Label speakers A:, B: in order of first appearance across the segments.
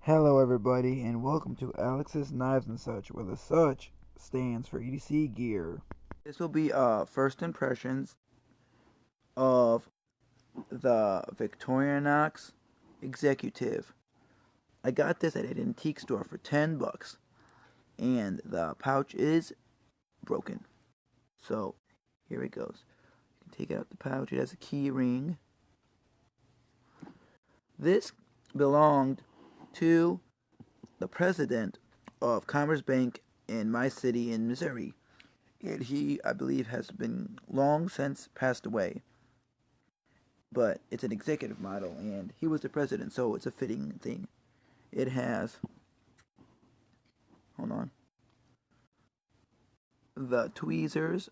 A: Hello everybody and welcome to Alex's Knives and Such, where the such stands for EDC gear. This will be first impressions of the Victorinox Executive. I got this at an antique store for $10 and the pouch is broken. So here it goes. You can take it out the pouch. It has a key ring. This belonged to the president of Commerce Bank in my city in Missouri. And he, I believe, has been long since passed away. But it's an executive model, and he was the president, so it's a fitting thing. It has, hold on, the tweezers,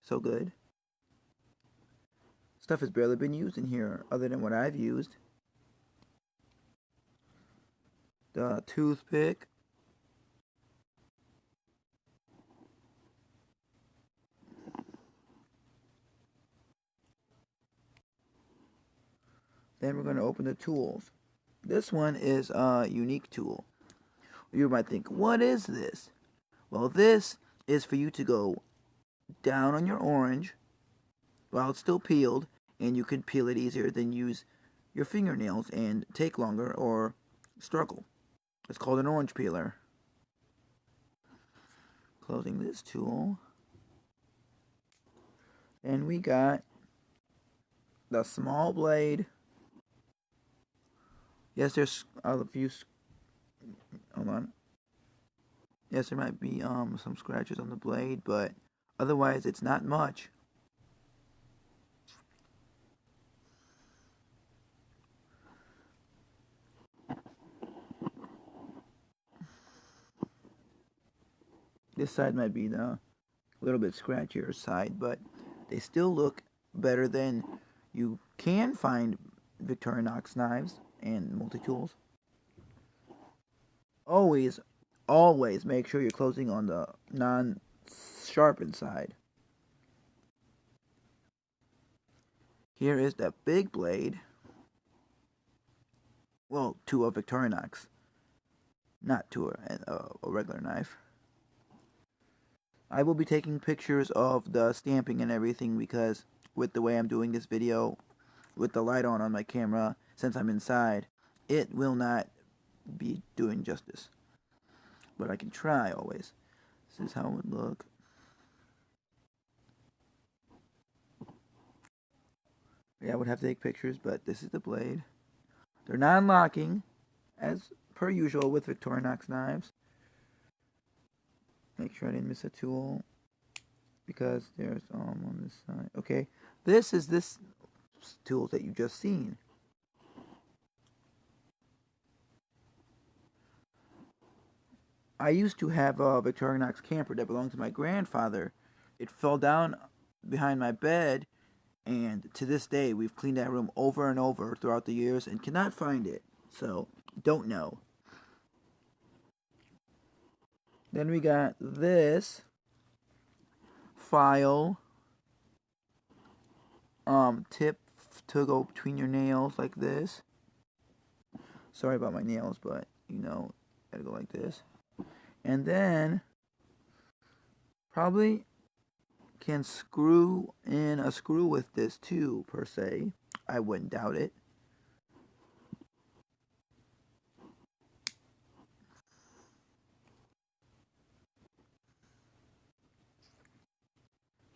A: so good. Stuff has barely been used in here, other than what I've used. The toothpick. Then we're going to open the tools. This one is a unique tool. You might think, what is this? Well, this is for you to go down on your orange while it's still peeled, and you can peel it easier than use your fingernails and take longer or struggle. It's called an orange peeler. Closing this tool. And we got the small blade. Yes, there's a few. Hold on. Yes, there might be some scratches on the blade, but otherwise it's not much. This side might be the little bit scratchier side, but they still look better than you can find Victorinox knives and multi-tools. Always make sure you're closing on the non-sharpened side. Here is the big blade. Well, to a Victorinox, not to a regular knife. I will be taking pictures of the stamping and everything because with the way I'm doing this video, with the light on my camera, since I'm inside, it will not be doing justice. But I can try always. This is how it would look. Yeah, I would have to take pictures, but this is the blade. They're non-locking, as per usual with Victorinox knives. Make sure I didn't miss a tool, because there's on this side. Okay, this is this tool that you just seen. I used to have a Victorinox camper that belonged to my grandfather. It fell down behind my bed, and to this day we've cleaned that room over and over throughout the years and cannot find it. So, don't know. Then we got this file tip to go between your nails like this. Sorry about my nails, but you know, gotta go like this. And then probably can screw in a screw with this too, per se. I wouldn't doubt it.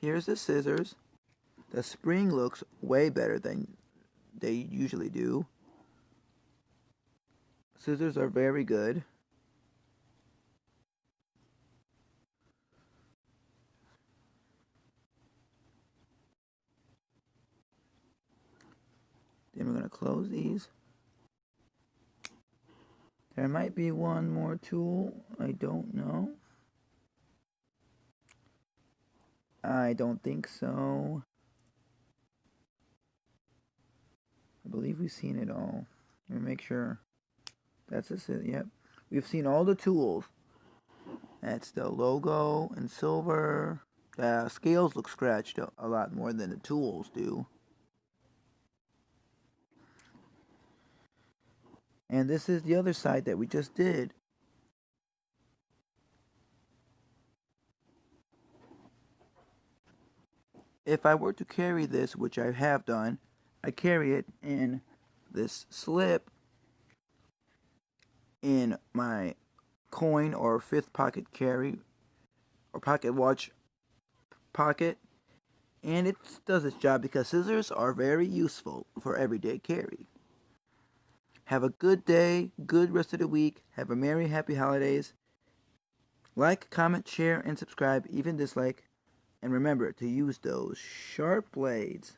A: Here's the scissors. The spring looks way better than they usually do. Scissors are very good. Then we're going to close these. There might be one more tool. I don't know. I don't think so. I believe we've seen it all. Let me make sure. That's it. Yep. We've seen all the tools. That's the logo in silver. The scales look scratched a lot more than the tools do. And this is the other side that we just did. If I were to carry this, which I have done, I carry it in this slip in my coin or fifth pocket carry or pocket watch pocket, and it does its job because scissors are very useful for everyday carry. Have a good day, good rest of the week. Have a merry, happy holidays. Like, comment, share, and subscribe, even dislike. And remember to use those sharp blades